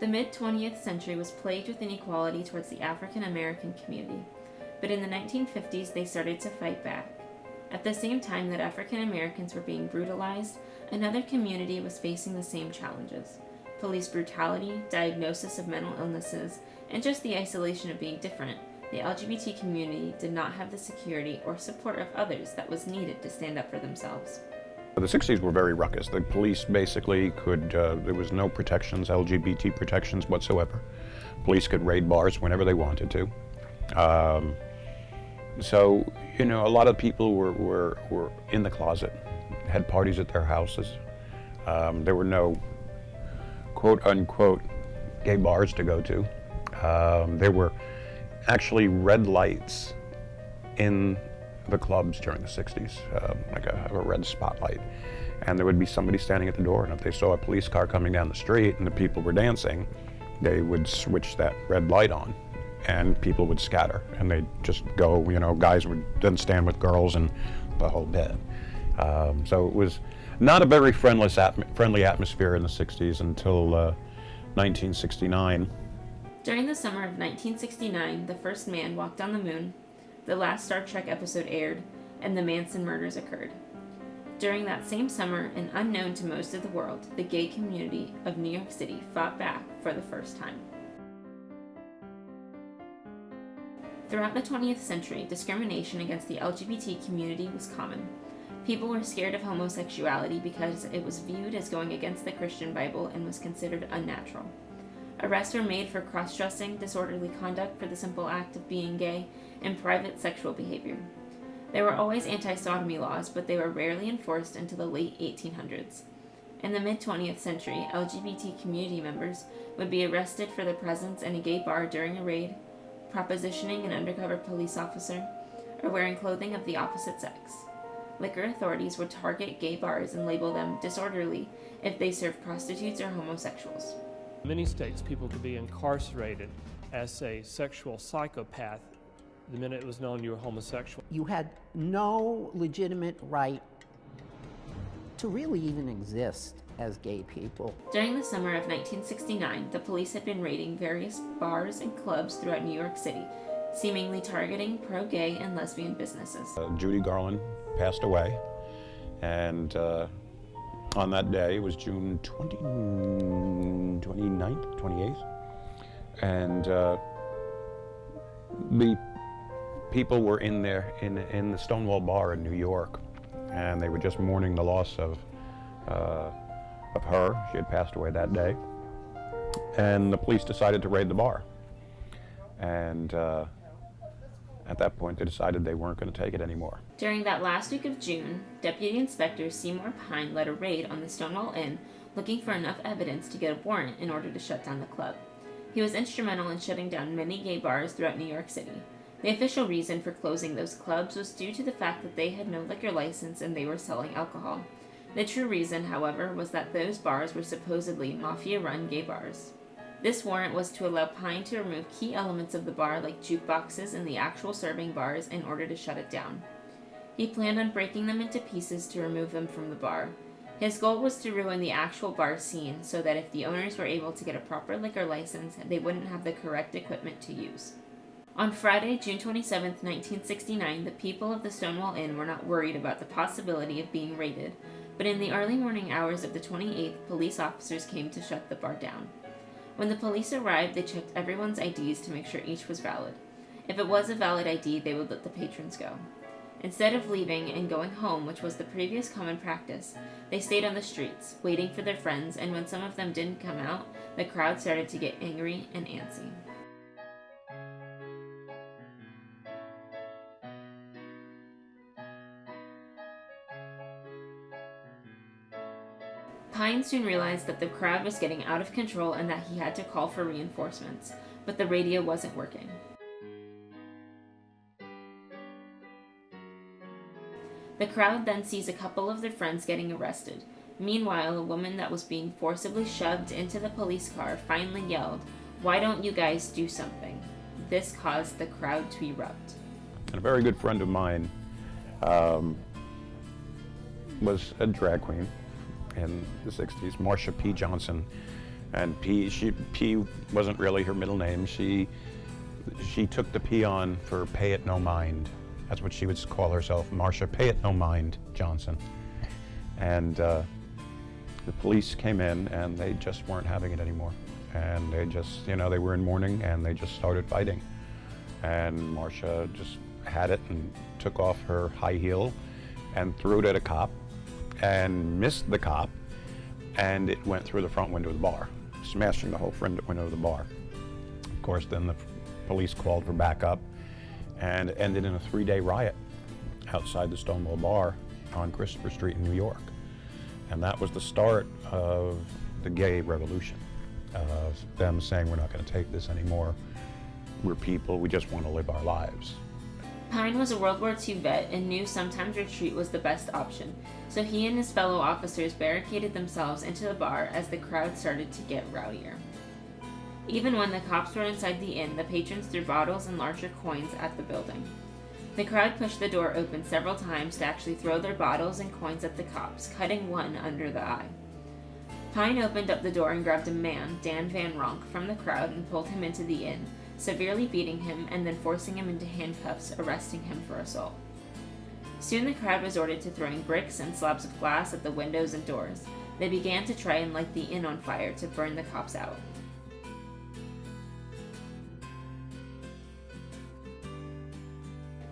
The mid-20th century was plagued with inequality towards the African American community, but in the 1950s they started to fight back. At the same time that African Americans were being brutalized, another community was facing the same challenges: police brutality, diagnosis of mental illnesses, and just the isolation of being different. The LGBT community did not have the security or support of others that was needed to stand up for themselves. The 60s were very ruckus. The police basically could, there was no protections, LGBT protections whatsoever. Police could raid bars whenever they wanted to. So, you know, a lot of people were in the closet, had parties at their houses. There were no quote unquote gay bars to go to. There were actually red lights in the clubs during the 60s, like a red spotlight. And there would be somebody standing at the door, and if they saw a police car coming down the street and the people were dancing, they would switch that red light on and people would scatter and they'd just go, you know, guys would then stand with girls and the whole bit. So it was not a very friendly atmosphere in the 60s until 1969. During the summer of 1969, the first man walked on the moon, the last Star Trek episode aired, and the Manson murders occurred. During that same summer, and unknown to most of the world, the gay community of New York City fought back for the first time. Throughout the 20th century, discrimination against the LGBT community was common. People were scared of homosexuality because it was viewed as going against the Christian Bible and was considered unnatural. Arrests were made for cross-dressing, disorderly conduct for the simple act of being gay, and private sexual behavior. There were always anti-sodomy laws, but they were rarely enforced until the late 1800s. In the mid-20th century, LGBT community members would be arrested for their presence in a gay bar during a raid, propositioning an undercover police officer, or wearing clothing of the opposite sex. Liquor authorities would target gay bars and label them disorderly if they served prostitutes or homosexuals. In many states, people could be incarcerated as a sexual psychopath the minute it was known you were homosexual. You had no legitimate right to really even exist as gay people. During the summer of 1969, the police had been raiding various bars and clubs throughout New York City, seemingly targeting pro-gay and lesbian businesses. Judy Garland passed away, and on that day, it was June 29th, 28th, and the people were in there in the Stonewall bar in New York, and they were just mourning the loss of her. She had passed away that day, and the police decided to raid the bar. And at that point, they decided they weren't going to take it anymore. During that last week of June, Deputy Inspector Seymour Pine led a raid on the Stonewall Inn, looking for enough evidence to get a warrant in order to shut down the club. He was instrumental in shutting down many gay bars throughout New York City. The official reason for closing those clubs was due to the fact that they had no liquor license and they were selling alcohol. The true reason, however, was that those bars were supposedly mafia-run gay bars. This warrant was to allow Pine to remove key elements of the bar like jukeboxes and the actual serving bars in order to shut it down. He planned on breaking them into pieces to remove them from the bar. His goal was to ruin the actual bar scene so that if the owners were able to get a proper liquor license, they wouldn't have the correct equipment to use. On Friday, June 27, 1969, the people of the Stonewall Inn were not worried about the possibility of being raided, but in the early morning hours of the 28th, police officers came to shut the bar down. When the police arrived, they checked everyone's IDs to make sure each was valid. If it was a valid ID, they would let the patrons go. Instead of leaving and going home, which was the previous common practice, they stayed on the streets, waiting for their friends, and when some of them didn't come out, the crowd started to get angry and antsy. Pine soon realized that the crowd was getting out of control and that he had to call for reinforcements, but the radio wasn't working. The crowd then sees a couple of their friends getting arrested. Meanwhile, a woman that was being forcibly shoved into the police car finally yelled, "Why don't you guys do something?" This caused the crowd to erupt. And a very good friend of mine was a drag queen in the 60s, Marsha P. Johnson. And P wasn't really her middle name. She took the P on for Pay It No Mind. That's what she would call herself, Marcia Pay It No Mind Johnson. And the police came in and they just weren't having it anymore. And they just, they were in mourning and they just started fighting. And Marcia just had it and took off her high heel and threw it at a cop and missed the cop, and it went through the front window of the bar, smashing the whole front window of the bar. Of course, then the police called for backup, and it ended in a 3-day riot outside the Stonewall bar on Christopher Street in New York. And that was the start of the gay revolution, of them saying, we're not going to take this anymore. We're people, we just want to live our lives. Pine was a World War II vet and knew sometimes retreat was the best option, so he and his fellow officers barricaded themselves into the bar as the crowd started to get rowdier. Even when the cops were inside the inn, the patrons threw bottles and larger coins at the building. The crowd pushed the door open several times to actually throw their bottles and coins at the cops, cutting one under the eye. Pine opened up the door and grabbed a man, Dan Van Ronk, from the crowd and pulled him into the inn, severely beating him and then forcing him into handcuffs, arresting him for assault. Soon the crowd resorted to throwing bricks and slabs of glass at the windows and doors. They began to try and light the inn on fire to burn the cops out.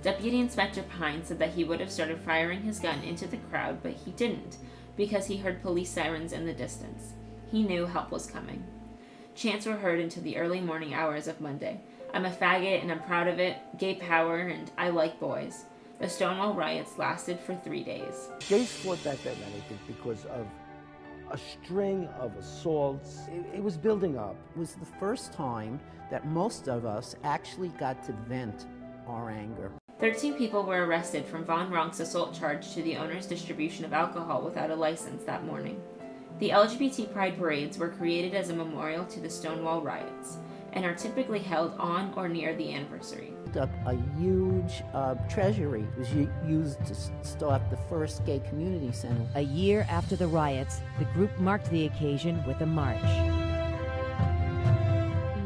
Deputy Inspector Pine said that he would have started firing his gun into the crowd, but he didn't, because he heard police sirens in the distance. He knew help was coming. Chants were heard into the early morning hours of Monday. I'm a faggot and I'm proud of it, gay power, and I like boys. The Stonewall Riots lasted for 3 days. Gays fought back then, I think, because of a string of assaults. It was building up. It was the first time that most of us actually got to vent our anger. 13 people were arrested from Von Ronk's assault charge to the owner's distribution of alcohol without a license that morning. The LGBT pride parades were created as a memorial to the Stonewall Riots and are typically held on or near the anniversary. Up a huge treasury was used to start the first gay community center. A year after the riots, the group marked the occasion with a march.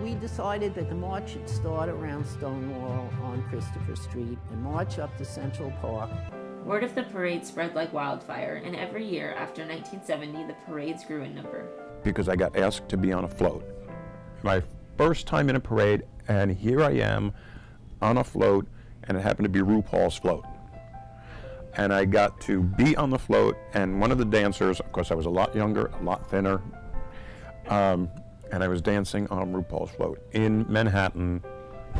We decided that the march should start around Stonewall on Christopher Street and march up to Central Park. Word of the parade spread like wildfire, and every year after 1970, the parades grew in number. Because I got asked to be on a float. My first time in a parade, and here I am on a float, and it happened to be RuPaul's float. And I got to be on the float, and one of the dancers, of course I was a lot younger, a lot thinner, and I was dancing on RuPaul's float in Manhattan.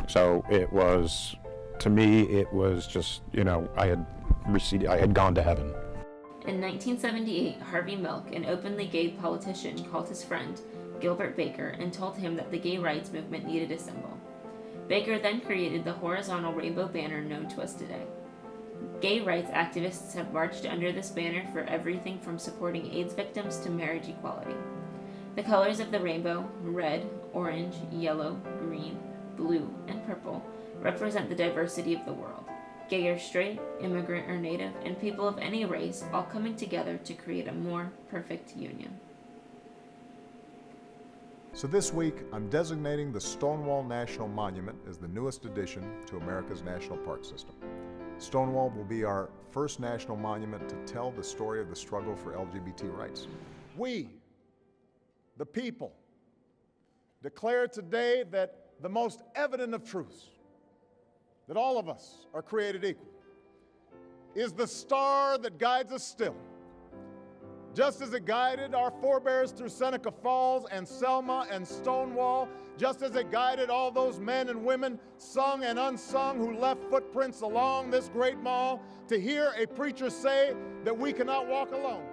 So it was, to me, it was just, I had gone to heaven. In 1978, Harvey Milk, an openly gay politician, called his friend, Gilbert Baker, and told him that the gay rights movement needed a symbol. Baker then created the horizontal rainbow banner known to us today. Gay rights activists have marched under this banner for everything from supporting AIDS victims to marriage equality. The colors of the rainbow, red, orange, yellow, green, blue, and purple, represent the diversity of the world. Gay or straight, immigrant or native, and people of any race all coming together to create a more perfect union. So this week, I'm designating the Stonewall National Monument as the newest addition to America's national park system. Stonewall will be our first national monument to tell the story of the struggle for LGBT rights. We, the people, declare today that the most evident of truths, that all of us are created equal, is the star that guides us still. Just as it guided our forebears through Seneca Falls and Selma and Stonewall, just as it guided all those men and women, sung and unsung, who left footprints along this great mall, to hear a preacher say that we cannot walk alone.